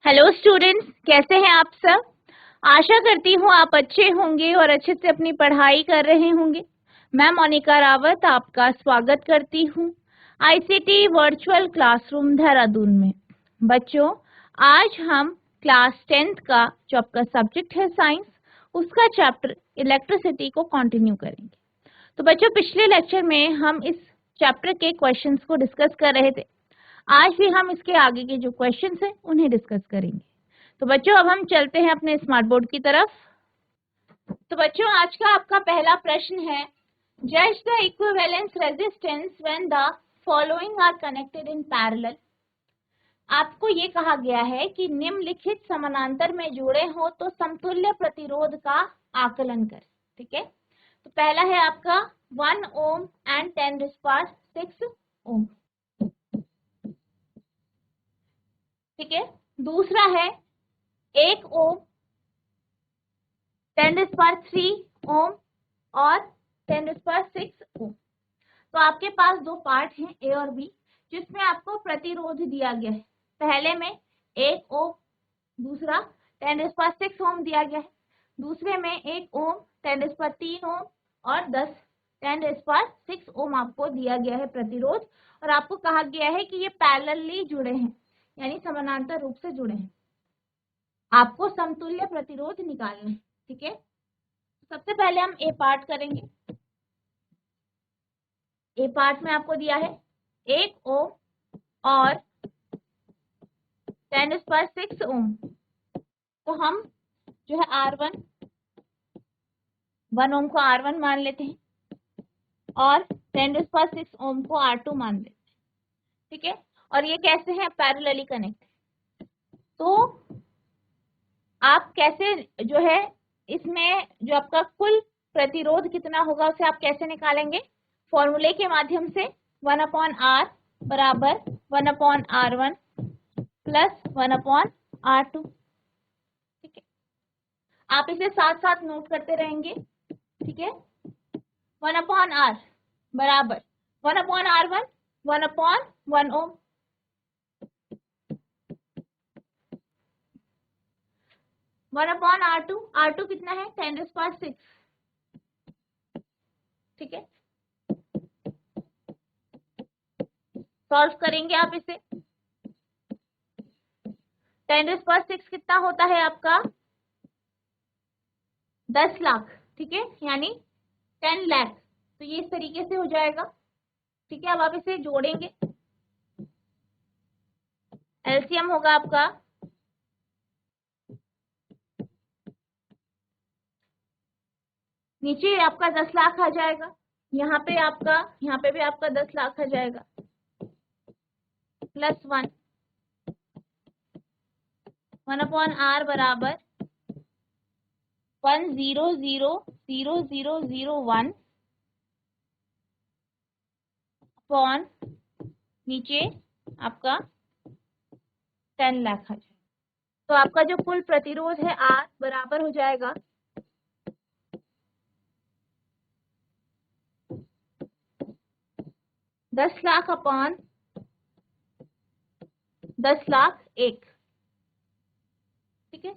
Hello students, कैसे हैं आप सब। आशा करती हूँ आप अच्छे होंगे और अच्छे से अपनी पढ़ाई कर रहे होंगे। मैं मोनिका रावत आपका स्वागत करती हूँ आईसीटी वर्चुअल क्लासरूम देहरादून में। बच्चों, आज हम क्लास 10th का जो आपका सब्जेक्ट है साइंस, उसका चैप्टर इलेक्ट्रिसिटी को कंटिन्यू करेंगे। तो बच्चों, पिछले लेक्चर में हम इस चैप्टर के क्वेश्चंस को डिस्कस कर रहे थे। आज भी हम इसके आगे के जो क्वेश्चंस हैं उन्हें डिस्कस करेंगे। तो बच्चों, अब हम चलते हैं अपने स्मार्ट बोर्ड की तरफ। तो बच्चों, आज का आपका पहला प्रश्न है, जज the equivalence resistance when the following are connected in parallel. आपको ये कहा गया है कि निम्नलिखित समानांतर में जुड़े हो तो समतुल्य प्रतिरोध का आकलन कर। ठीक है, तो पहला है आपका 1 ओम एंड 10⁶ ओम। ठीक है, दूसरा है 1 ओम, 10⁻³ ओम और 10⁻⁶ ओम। तो आपके पास दो पार्ट हैं ए और बी, जिसमें आपको प्रतिरोध दिया गया है। पहले में 1 ओम, दूसरा 10⁻⁶ ओम दिया गया है। दूसरे में 1 ओम, 10⁻³ ओम और 10⁻⁶ ओम आपको दिया गया है प्रतिरोध। और आपको कहा गया है कि ये पैरेलली जुड़े हैं, यानी समानांतर रूप से जुड़े हैं। आपको समतुल्य प्रतिरोध निकालना है। ठीक है, सबसे पहले हम ए पार्ट करेंगे। ए पार्ट में आपको दिया है 1 ओम और 10⁻⁶ ओम। तो हम जो है R1, 1 ओम को R1 मान लेते हैं और 10⁻⁶ ओम को R2 मान लेते हैं। ठीक है, और ये कैसे है, पैरेलली कनेक्ट। तो आप कैसे जो है इसमें जो आपका कुल प्रतिरोध कितना होगा उसे आप कैसे निकालेंगे, फॉर्मूले के माध्यम से। 1/R बराबर 1/R1 प्लस 1/R2। ठीक है, आप इसे साथ साथ नोट करते रहेंगे। ठीक है, 1/R बराबर 1/R1 1/1 ओम, 1/R2, R2 कितना है 10⁻⁶। ठीक है, सॉल्व करेंगे आप इसे। 10⁻⁶ कितना होता है आपका 10 लाख। ठीक है, यानी 10 लाख। तो ये इस तरीके से हो जाएगा। ठीक है, अब आप इसे जोड़ेंगे, एलसीएम होगा आपका नीचे आपका 10 लाख आ जाएगा, यहाँ पे भी आपका 10 लाख आ जाएगा, प्लस 1/R बराबर 1,000,001 अपॉन नीचे आपका 10 लाख आ जाएगा। तो आपका जो कुल प्रतिरोध है R बराबर हो जाएगा 10 लाख अपॉन 10 लाख 1। ठीक है,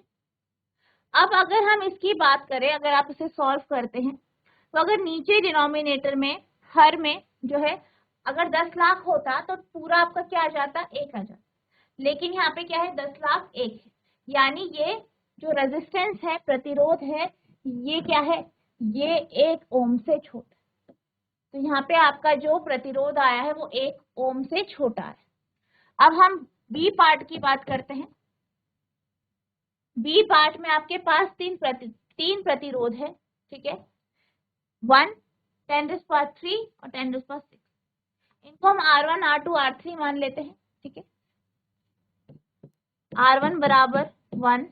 अब अगर हम इसकी बात करें, अगर आप इसे सॉल्व करते हैं तो अगर नीचे डिनोमिनेटर में हर में जो है अगर 10 लाख होता तो पूरा आपका क्या आ जाता, 1 आ जाता। लेकिन यहाँ पे क्या है, 10 लाख 1 है, यानी ये जो रेजिस्टेंस है, प्रतिरोध है, ये क्या है, ये 1 ओम से छोटा। तो यहाँ पे आपका जो प्रतिरोध आया है वो 1 ओम से छोटा है। अब हम बी पार्ट की बात करते हैं। बी पार्ट में आपके पास तीन प्रतिरोध है। ठीक है, 1, 10⁻³ और 10⁻⁶। इनको हम R1, R2, R3 मान लेते हैं। ठीक है, R1 बराबर 1,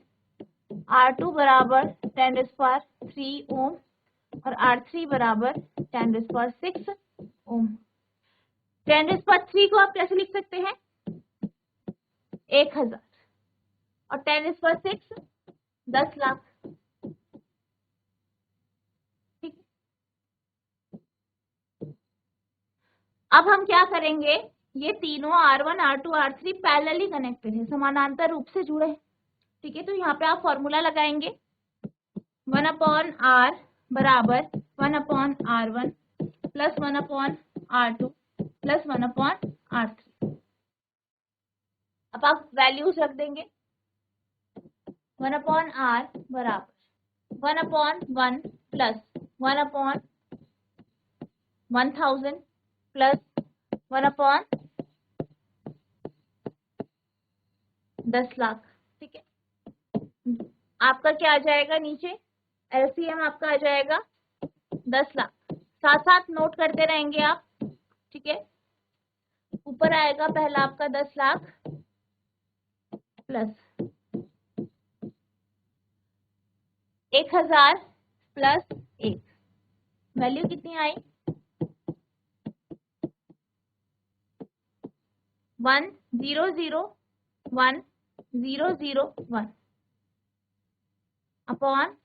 R2 बराबर 10⁻³ ओम और R3 बराबर 10⁻⁶ ओम। 10⁻³ को आप कैसे लिख सकते हैं, 1000 और 10⁻⁶ 10 लाख। ठीक, अब हम क्या करेंगे, ये तीनों R1 R2 R3 parallelly connected है, समानांतर रूप से जुड़े हैं। ठीक है, तो यहाँ पे आप फॉर्मूला लगाएंगे 1/R बराबर 1/R1 plus 1/R2 plus 1/R3। अब आप वैल्यूज रख देंगे। 1/R बराबर 1/1 प्लस 1/1000 प्लस 1/10,00,000। ठीक है, आपका क्या आ जाएगा, नीचे एलसीएम आपका आ जाएगा 10,00,000। साथ साथ नोट करते रहेंगे आप। ठीक है, ऊपर आएगा पहला आपका 10,00,000 प्लस 1,000 प्लस 1, वैल्यू कितनी आई 1,001,001 अपॉन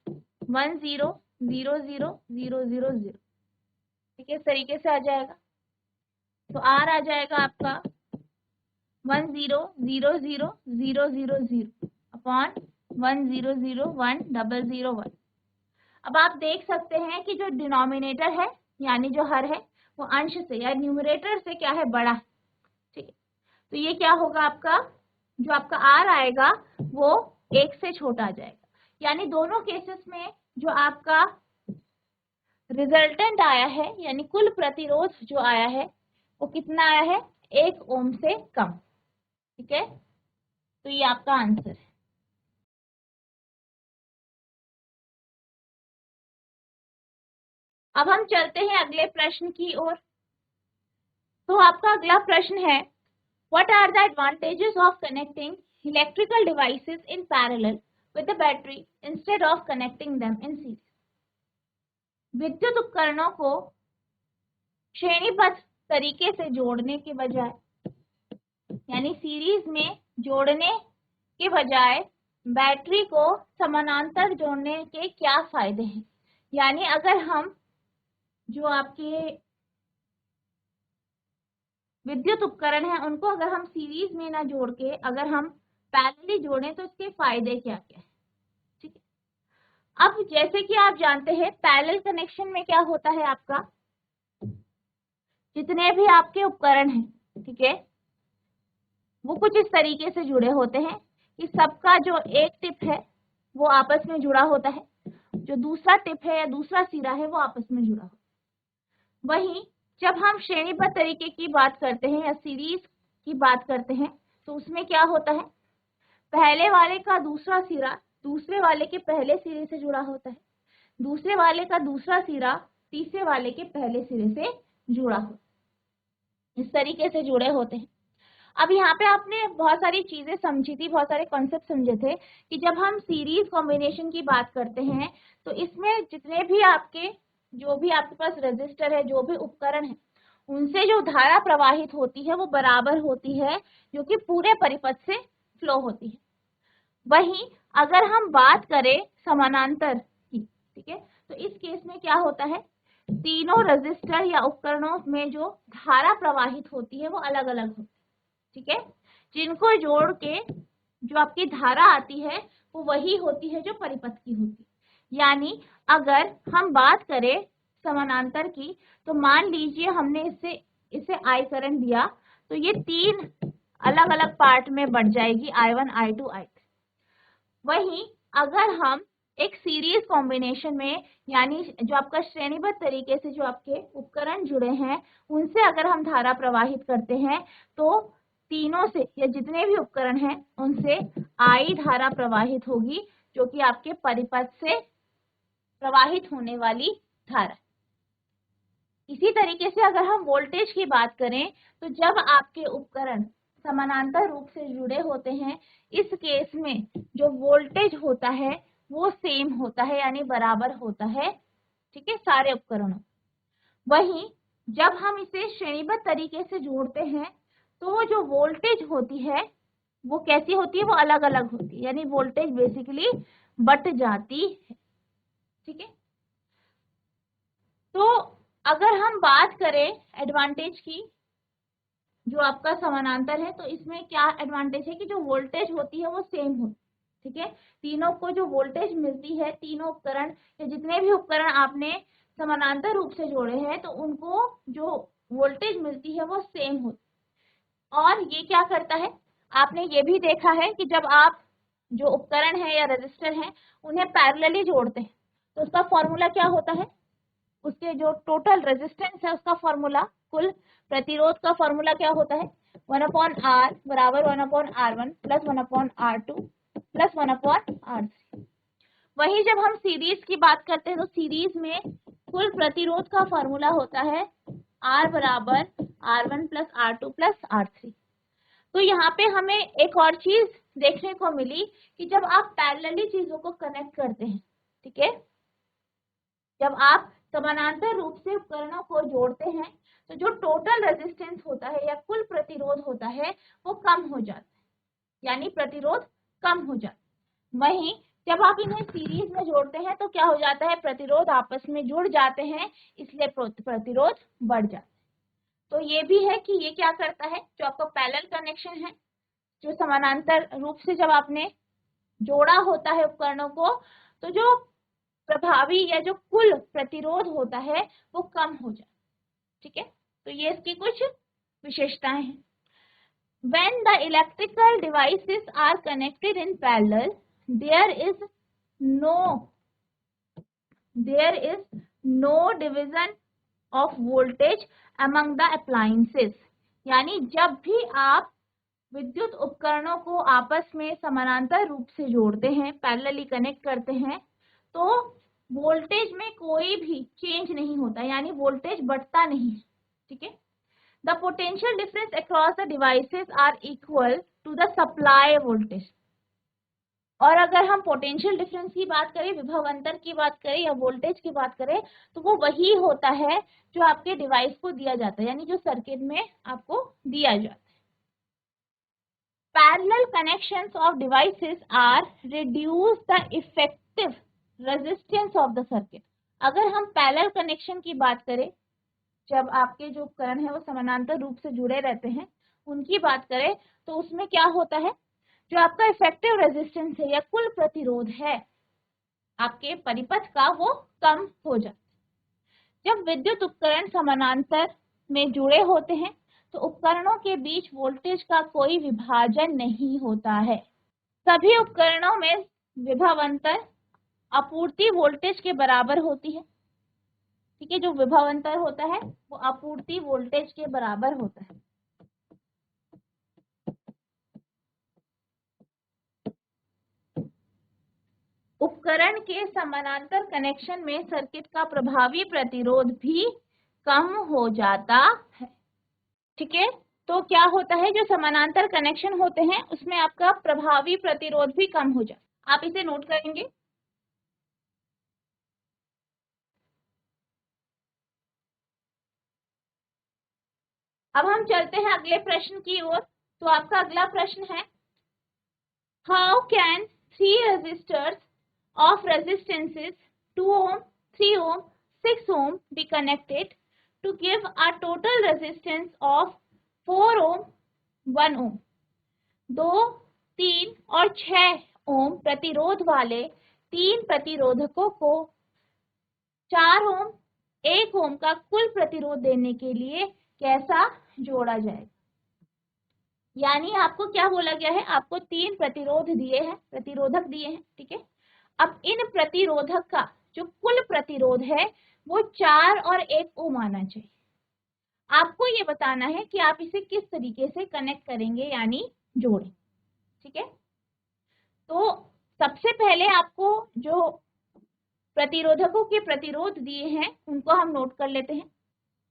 1,0,0,0,0,0। ठीक है, इस तरीके से आ जाएगा। तो आर आ जाएगा आपका 1,0,0,0,0,0 अपॉन 1,0,0,1,001। अब आप देख सकते हैं कि जो डिनोमिनेटर है यानी जो हर है वो अंश से या न्यूमरेटर से क्या है, बड़ा है। ठीक है, तो ये क्या होगा, आपका जो आपका आर आएगा वो 1 से छोटा आ जाएगा। यानी दोनों केसेस में जो आपका रिजल्टेंट आया है यानी कुल प्रतिरोध जो आया है वो कितना आया है, 1 ओम से कम। ठीक है, तो ये आपका आंसर है। अब हम चलते हैं अगले प्रश्न की ओर। तो आपका अगला प्रश्न है, what are the advantages of connecting electrical devices in parallel with the battery instead of connecting them in series. विद्युत उपकरणों को श्रेणीबद्ध तरीके से जोड़ने के बजाय यानी सीरीज में जोड़ने के बजाय बैटरी को समानांतर जोड़ने के क्या फायदे हैं। यानी अगर हम जो आपके विद्युत उपकरण हैं उनको अगर हम सीरीज में ना जोड़ के अगर हम पैरेलली जोड़ें तो इसके फायदे क्या क्या है। ठीक है, अब जैसे कि आप जानते हैं पैरेलल कनेक्शन में क्या होता है, आपका जितने भी आपके उपकरण हैं, ठीक है, वो कुछ इस तरीके से जुड़े होते हैं कि सबका जो एक टिप है वो आपस में जुड़ा होता है, जो दूसरा टिप है या दूसरा सिरा है वो आपस में जुड़ा होता है। वहीं जब हम श्रेणीबद्ध तरीके की बात करते हैं या सीरीज की बात करते हैं तो उसमें क्या होता है, पहले वाले का दूसरा सिरा दूसरे वाले के पहले सिरे से जुड़ा होता है, दूसरे वाले का दूसरा सिरा तीसरे वाले के पहले सिरे से जुड़ा होता है, इस तरीके से जुड़े होते हैं। अब यहाँ पे आपने बहुत सारी चीजें समझी थी, बहुत सारे कॉन्सेप्ट समझे थे कि जब हम सीरीज कॉम्बिनेशन की बात करते हैं तो इसमें जितने भी आपके जो भी आपके पास रजिस्टर है, जो भी उपकरण है, उनसे जो धारा प्रवाहित होती है वो बराबर होती है, जो कि पूरे परिपथ से फ्लो होती है। वहीं अगर हम बात करें समानांतर की, ठीक है, तो इस केस में क्या होता है, तीनों रजिस्टर या उपकरणों में जो धारा प्रवाहित होती है वो अलग अलग होती है। ठीक है, जिनको जोड़ के जो आपकी धारा आती है वो वही होती है जो परिपथ की होती है। यानी अगर हम बात करें समानांतर की तो मान लीजिए हमने इसे I करंट दिया तो ये 3 अलग अलग पार्ट में बढ़ जाएगी, I1 I2 I3। वहीं अगर हम एक सीरीज कॉम्बिनेशन में यानी जो आपका श्रेणीबद्ध तरीके से जो आपके उपकरण जुड़े हैं उनसे अगर हम धारा प्रवाहित करते हैं तो तीनों से या जितने भी उपकरण हैं उनसे I धारा प्रवाहित होगी, जो कि आपके परिपथ से प्रवाहित होने वाली धारा। इसी तरीके से अगर हम वोल्टेज की बात करें तो जब आपके उपकरण समानांतर रूप से जुड़े होते हैं इस केस में जो वोल्टेज होता है वो सेम होता है यानी बराबर होता है। ठीक है, सारे उपकरणों। वहीं जब हम इसे श्रेणीबद्ध तरीके से जोड़ते हैं तो जो वोल्टेज होती है वो कैसी होती है, वो अलग अलग होती है, यानी वोल्टेज बेसिकली बट जाती है। ठीक है, तो अगर हम बात करें एडवांटेज की जो आपका समानांतर है, तो इसमें क्या एडवांटेज है कि जो वोल्टेज होती है वो सेम हो, ठीक है। तीनों को जो वोल्टेज मिलती है, तीनों उपकरण या जितने भी उपकरण आपने समानांतर रूप से जोड़े हैं, तो उनको जो वोल्टेज मिलती है वो सेम हो। और ये क्या करता है, आपने ये भी देखा है कि जब आप जो उपकरण है या रजिस्टर हैं उन्हें पैरेलली जोड़ते हैं तो उसका फॉर्मूला क्या होता है, उसके जो टोटल रेजिस्टेंस है उसका फॉर्मूला, कुल प्रतिरोध का फॉर्मूला क्या होता है, 1/R बराबर 1/R1 plus 1/R2 plus 1/R3। वही जब हम सीरीज की बात करते हैं तो सीरीज में कुल प्रतिरोध का फॉर्मूला होता है R बराबर R1 plus R2 plus R3। तो यहाँ पे हमें एक और चीज देखने को मिली कि जब आप पैरेलली चीजों को कनेक्ट करते हैं, ठीक है, जब आप समानांतर रूप से उपकरणों को जोड़ते हैं तो जो टोटल रेजिस्टेंस होता है या कुल प्रतिरोध होता है वो कम हो जाता है, यानी प्रतिरोध कम हो जाता है। वहीं जब आप इन्हें सीरीज में जोड़ते हैं तो क्या हो जाता है, प्रतिरोध आपस में जुड़ जाते हैं, इसलिए प्रतिरोध बढ़ जाता है। तो ये भी है कि ये क्या करता है, जो आपका पैरेलल कनेक्शन है, जो समानांतर रूप से जब आपने जोड़ा होता है उपकरणों को, तो जो प्रभावी या जो कुल प्रतिरोध होता है वो कम हो जाए, ठीक है। तो ये इसकी कुछ विशेषताएं हैं। When the electrical devices are connected in parallel, there is no division of voltage among the appliances। यानी जब भी आप विद्युत उपकरणों को आपस में समानांतर रूप से जोड़ते हैं, पैरेलली कनेक्ट करते हैं, तो वोल्टेज में कोई भी चेंज नहीं होता, यानी वोल्टेज बढ़ता नहीं है, ठीक है। The potential difference across the devices are equal to the supply voltage. और अगर हम पोटेंशियल डिफरेंस की बात करें, विभव अंतर की बात करें या वोल्टेज की बात करें, तो वो वही होता है जो आपके डिवाइस को दिया जाता है, यानी जो सर्किट में आपको दिया जाता है। Parallel connections of devices are reduce the effective resistance of the circuit। अगर हम पैरेलल कनेक्शन की बात करें, जब आपके जो उपकरण है वो समानांतर रूप से जुड़े रहते हैं, उनकी बात करें, तो उसमें क्या होता है, जो आपका इफेक्टिव रेजिस्टेंस है या कुल प्रतिरोध है आपके परिपथ का, वो कम हो जाता है। जब विद्युत उपकरण समानांतर में जुड़े होते हैं तो उपकरणों के बीच वोल्टेज का कोई विभाजन नहीं होता है। सभी उपकरणों में विभव अंतर आपूर्ति वोल्टेज के बराबर होती है, ठीक है। जो विभव अंतर होता है वो आपूर्ति वोल्टेज के बराबर होता है। उपकरण के समानांतर कनेक्शन में सर्किट का प्रभावी प्रतिरोध भी कम हो जाता है, ठीक है। तो क्या होता है, जो समानांतर कनेक्शन होते हैं उसमें आपका प्रभावी प्रतिरोध भी कम हो जाता है। आप इसे नोट करेंगे। अब हम चलते हैं अगले प्रश्न की ओर। तो आपका अगला प्रश्न है, how can 3 resistors of resistances 2 ohm, 3 ohm, 6 ohm be connected to give a total resistance of 4 ohm, 1 ohm। 2, 3 और 6 ओम प्रतिरोध वाले 3 प्रतिरोधकों को 4 ओम, 1 ओम का कुल प्रतिरोध देने के लिए कैसा जोड़ा जाएगा। यानी आपको क्या बोला गया है, आपको 3 प्रतिरोध दिए हैं, प्रतिरोधक दिए हैं, ठीक है। अब इन प्रतिरोधक का जो कुल प्रतिरोध है वो 4 और 1 ओम आना चाहिए। आपको ये बताना है कि आप इसे किस तरीके से कनेक्ट करेंगे, यानी जोड़ें, ठीक है। तो सबसे पहले आपको जो प्रतिरोधकों के प्रतिरोध दिए हैं उनको हम नोट कर लेते हैं।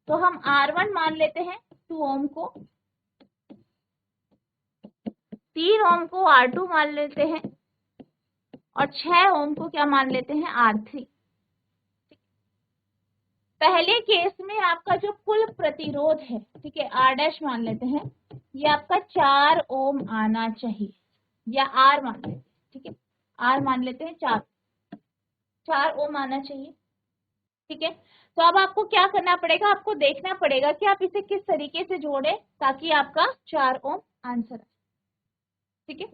तो हम R1 मान लेते हैं 2 ओम को, 3 ओम को R2 मान लेते हैं और 6 ओम को क्या मान लेते हैं, R3। पहले केस में आपका जो कुल प्रतिरोध है, ठीक है, R' मान लेते हैं, ये आपका 4 ओम आना चाहिए, या R मान लेते हैं, ठीक है, R मान लेते हैं, 4 ओम आना चाहिए। ठीक है। तो अब आपको क्या करना पड़ेगा, आपको देखना पड़ेगा कि आप इसे किस तरीके से जोड़े ताकि आपका 4 ओम आंसर आए। ठीक है।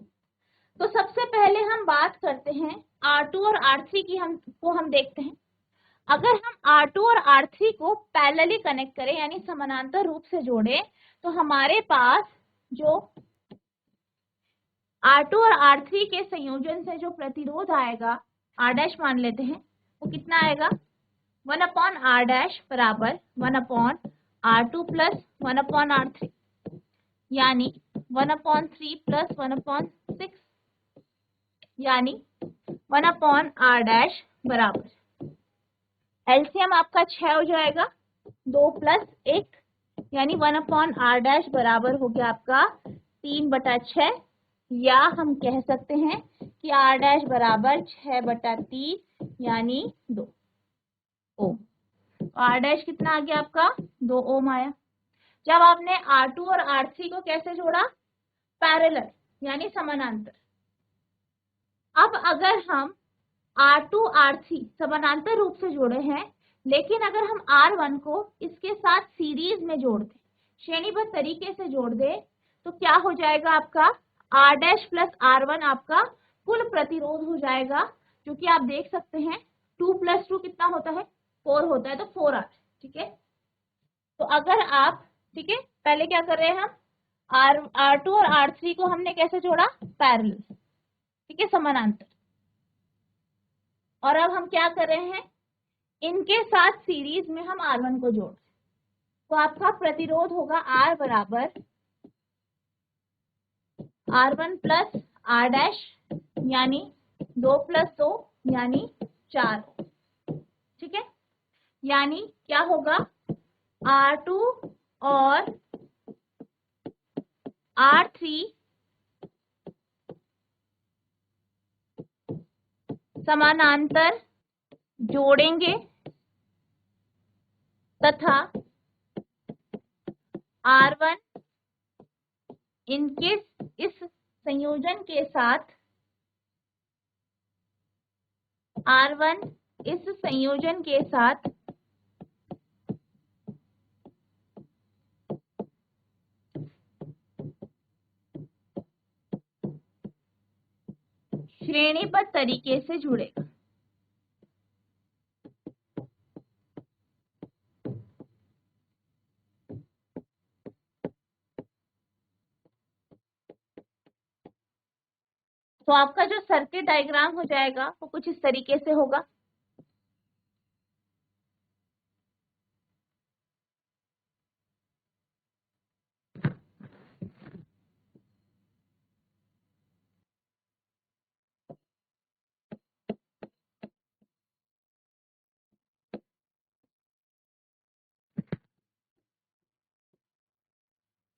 तो सबसे पहले हम बात करते हैं R2 और R3 की, हम देखते हैं। अगर हम R2 और R3 को पैरेलली कनेक्ट करें यानी समानांतर रूप से जोड़े, तो हमारे पास जो R2 और R3 के संयोजन से जो प्रतिरोध आएगा, R डैश मान लेते हैं, वो कितना आएगा, 1 अपॉन R डैश बराबर 1 upon R2 plus 1 upon R3, यानी 1 अपॉन 3 प्लस 1 अपॉन 6, यानी 1 अपॉन R डैश बराबर एलसीएम आपका 6 हो जाएगा, 2 प्लस 1, यानी 1 अपॉन R डैश बराबर हो गया आपका 3/6, या हम कह सकते हैं कि R डैश बराबर 6/3 यानी 2 ओम। R डैश कितना आ गया आपका, 2 ओम आया। जब आपने R2 और R3 को कैसे जोड़ा, पैरेलल यानी समानांतर। अब अगर हम R2 R3 समानांतर रूप से जोड़े हैं, लेकिन अगर हम R1 को इसके साथ सीरीज में जोड़ दें, श्रेणीबद्ध तरीके से जोड़ दे, तो क्या हो जाएगा आपका R डैश प्लस R1 आपका कुल प्रतिरोध हो जाएगा, जो कि आप देख सकते हैं 2 प्लस 2 कितना होता है, 4 होता है, तो 4R। ठीक है। तो अगर आप, ठीक है, पहले क्या कर रहे हैं हम, R2 और R3 को हमने कैसे जोड़ा, पैरेलल, ठीक है, समानांतर। और अब हम क्या कर रहे हैं, इनके साथ सीरीज में हम R1 को जोड़, तो आपका प्रतिरोध होगा R बराबर R1 प्लस R डैश, यानी 2 प्लस 2 यानी 4। ठीक है। यानी क्या होगा, R2 और R3 समानांतर जोड़ेंगे तथा R1 इनके इस संयोजन के साथ, R1 इस संयोजन के साथ श्रेणीबद्ध तरीके से जुड़ेगा। तो आपका जो सर्किट डायग्राम हो जाएगा वो कुछ इस तरीके से होगा।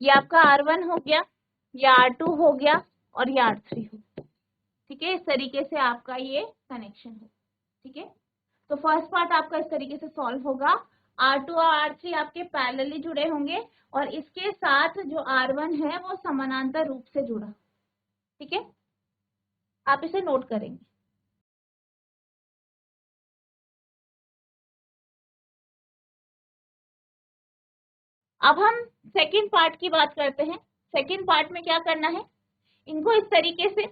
ये आपका R1 हो गया, ये R2 हो गया और ये R3 हो गया। ठीक है, इस तरीके से आपका ये कनेक्शन है। ठीक है। तो फर्स्ट पार्ट आपका इस तरीके से सॉल्व होगा, R2 और R3 आपके पैरेलली जुड़े होंगे और इसके साथ जो R1 है वो समानांतर रूप से जुड़ा। ठीक है, आप इसे नोट करेंगे। अब हम सेकंड पार्ट की बात करते हैं। सेकंड पार्ट में क्या करना है, इनको इस तरीके से,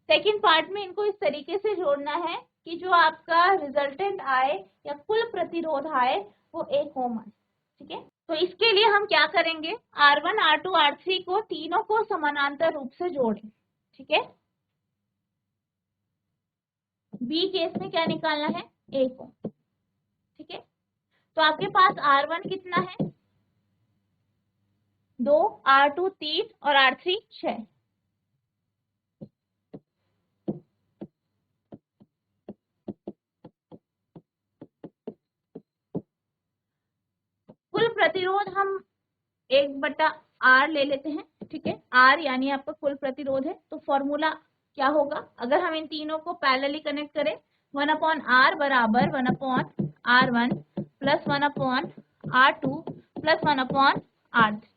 सेकंड पार्ट में इनको इस तरीके से जोड़ना है कि जो आपका रिजल्टेंट आए या कुल प्रतिरोध आए वो 1 ओम आए। ठीक है। तो इसके लिए हम क्या करेंगे, R1 R2 R3 को तीनों को समानांतर रूप से जोड़ें। ठीक है। बी केस में क्या निकालना है, 1 ओम। ठीक है। तो आपके पास R1 कितना है, 2, R2 3 और R3 6। कुल प्रतिरोध हम 1/R ले लेते हैं। ठीक है, R यानी आपका कुल प्रतिरोध है। तो फॉर्मूला क्या होगा, अगर हम इन तीनों को पैरेलली कनेक्ट करें, 1 अपॉन R बराबर 1 upon R1 plus 1 upon R2 plus 1 upon R3,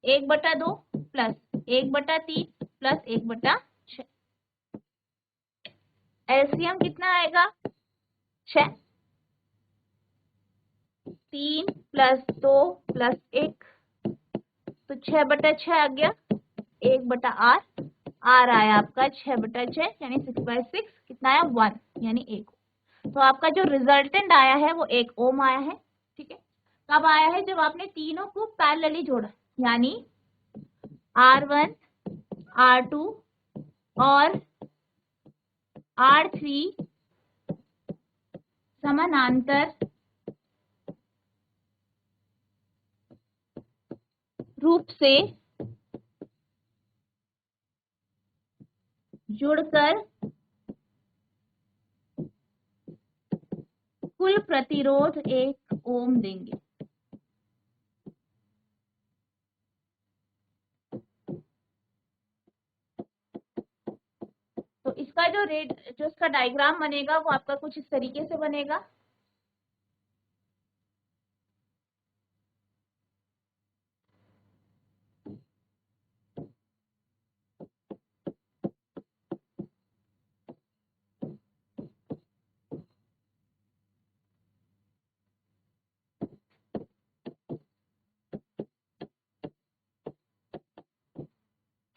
1/2 plus 1/3 plus 1/6। LCM कितना आएगा, 6, 3 प्लस 2 प्लस 1, तो 6/6 आ गया, 1/r, आर आया आपका 6/6 यानी 6/6, कितना आया 1 यानी 1। तो आपका जो रिजल्टेंट आया है वो 1 ओम आया है। ठीक है, कब आया है? जब आपने तीनों को पैरेलली जोड़ा, यानी R1, R2 और R3 समानांतर रूप से जुड़कर कुल प्रतिरोध 1 ओम देंगे। तो इसका जो इसका डायग्राम बनेगा वो आपका कुछ इस तरीके से बनेगा।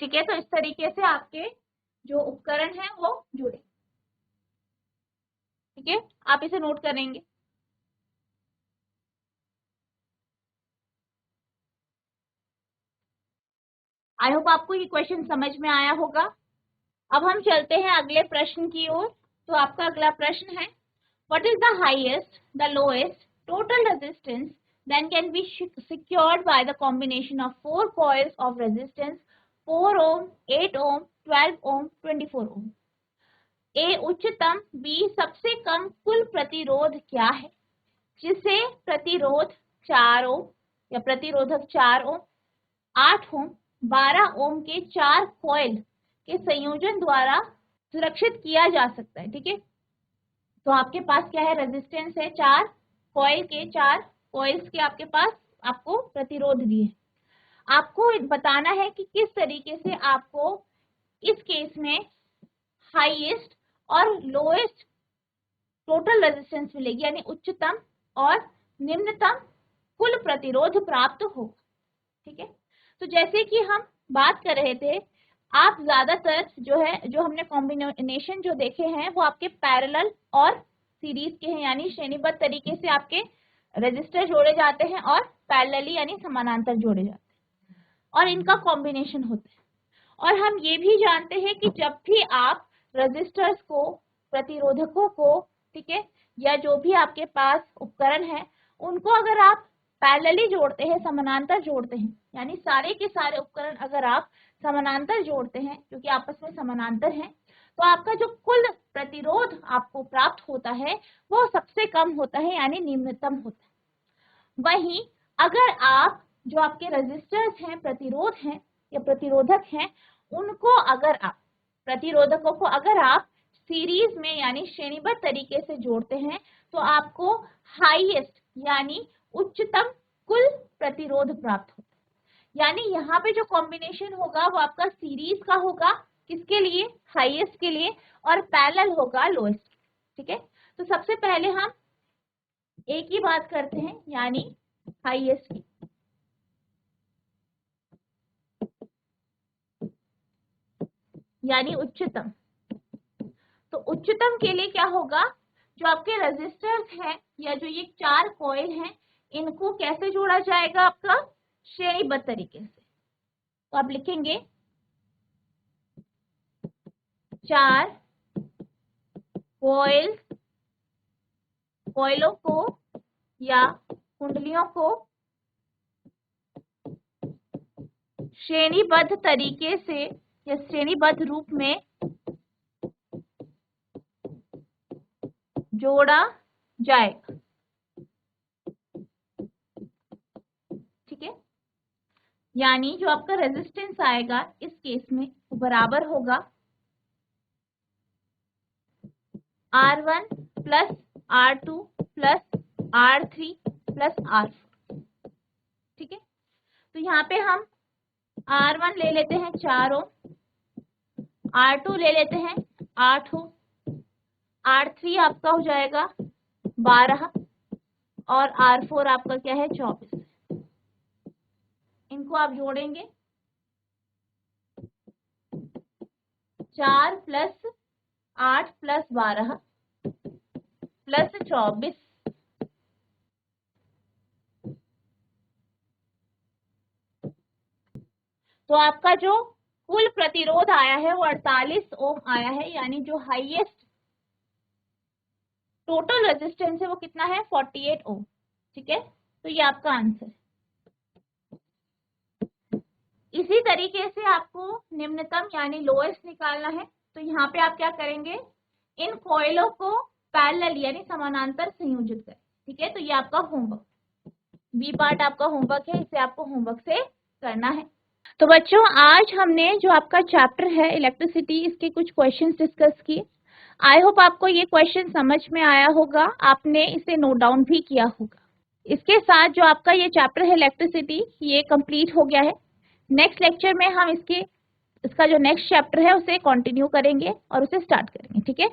ठीक है, तो इस तरीके से आपके जो उपकरण है वो जुड़े। ठीक है, आप इसे नोट करेंगे। आई होप आपको ये क्वेश्चन समझ में आया होगा। अब हम चलते हैं अगले प्रश्न की ओर। तो आपका अगला प्रश्न है, what is the highest, the lowest total resistance then can be secured by the combination of 4 coils of resistance 4 ohm, 8 ohm, 12 ohm, 24 ohm। ए उच्चतम, बी सबसे कम कुल प्रतिरोध क्या है जिसे प्रतिरोध 4 ओम या प्रतिरोधक 4 ओम, 8 ओम, 12 ओम के 4 कॉइल के संयोजन द्वारा सुरक्षित किया जा सकता है। ठीक है, तो आपके पास क्या है? रेजिस्टेंस है 4 कॉइल के, 4 कॉइल्स के आपके पास आपको प्रतिरोध दिए। आपको बताना है कि किस तरीके से आपको इस केस में हाईएस्ट और लोएस्ट टोटल रेजिस्टेंस मिलेगी, यानी उच्चतम और निम्नतम कुल प्रतिरोध प्राप्त होगा। ठीक है, तो जैसे कि हम बात कर रहे थे, आप ज्यादातर जो है, जो हमने कॉम्बिनेशन जो देखे हैं वो आपके पैरेलल और सीरीज के हैं, यानी श्रेणीबद्ध तरीके से आपके रेजिस्टर जोड़े जाते हैं और पैरेलली यानी समानांतर जोड़े जाते हैं और इनका कॉम्बिनेशन होता है। और हम ये भी जानते हैं कि जब भी आप रेजिस्टर्स को, प्रतिरोधकों को, ठीक है, या जो भी आपके पास उपकरण है उनको अगर आप पैरेलली जोड़ते हैं, समानांतर जोड़ते हैं, यानी सारे के सारे उपकरण अगर आप समानांतर जोड़ते हैं, क्योंकि आपस में समानांतर हैं, तो आपका जो कुल प्रतिरोध आपको प्राप्त होता है वो सबसे कम होता है, यानी निम्नतम होता है। वहीं अगर आप जो आपके रेजिस्टर्स हैं, प्रतिरोध हैं या प्रतिरोधक हैं, उनको अगर आप, प्रतिरोधकों को अगर आप सीरीज में यानी श्रेणीबद्ध तरीके से जोड़ते हैं तो आपको हाईएस्ट यानी उच्चतम कुल प्रतिरोध प्राप्त होता है। यानी यहाँ पे जो कॉम्बिनेशन होगा वो आपका सीरीज का होगा, किसके लिए? हाईएस्ट के लिए, और पैरेलल होगा लोएस्ट। ठीक है, तो सबसे पहले हम एक ही बात करते हैं, यानी हाईएस्ट की। यानी उच्चतम, तो उच्चतम के लिए क्या होगा? जो आपके रेजिस्टर्स हैं या जो ये 4 कॉइल हैं, इनको कैसे जोड़ा जाएगा? आपका श्रेणीबद्ध तरीके से। तो आप लिखेंगे 4 कॉइलों को या कुंडलियों को श्रेणीबद्ध तरीके से या श्रेणीबद्ध रूप में जोड़ा जाएगा। ठीक है, यानी जो आपका रेजिस्टेंस आएगा इस केस में वो बराबर होगा R1 plus R2 plus R3 plus R4। ठीक है, तो यहाँ पे हम R1 ले लेते हैं 4 ओम, R2 ले लेते हैं 8 ओम, R3 आपका हो जाएगा 12 और R4 आपका क्या है 24। इनको आप जोड़ेंगे 4 + 8 + 12 + 24। तो आपका जो कुल प्रतिरोध आया है वो 48 ओम आया है, यानी जो हाईएस्ट टोटल रेजिस्टेंस है वो कितना है 48 ओम। ठीक है, तो ये आपका आंसर। इसी तरीके से आपको निम्नतम यानी लोएस्ट निकालना है। तो यहाँ पे आप क्या करेंगे, इन कॉइलों को पैरेलल यानी समानांतर संयोजित करें। ठीक है, तो ये आपका होमवर्क, बी पार्ट आपका होमवर्क है, इसे आपको होमवर्क से करना है। तो बच्चों आज हमने जो आपका चैप्टर है इलेक्ट्रिसिटी, इसके कुछ क्वेश्चंस डिस्कस किए। आई होप आपको ये क्वेश्चन समझ में आया होगा, आपने इसे नोट डाउन भी किया होगा। इसके साथ जो आपका ये चैप्टर है इलेक्ट्रिसिटी ये कंप्लीट हो गया है। नेक्स्ट लेक्चर में हम इसका जो नेक्स्ट चैप्टर है उसे कंटिन्यू करेंगे और उसे स्टार्ट करेंगे। ठीक है,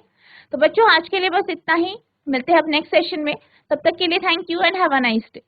तो बच्चों आज के लिए बस इतना ही, मिलते हैं अब नेक्स्ट सेशन में। तब तक के लिए thank you and have a nice day.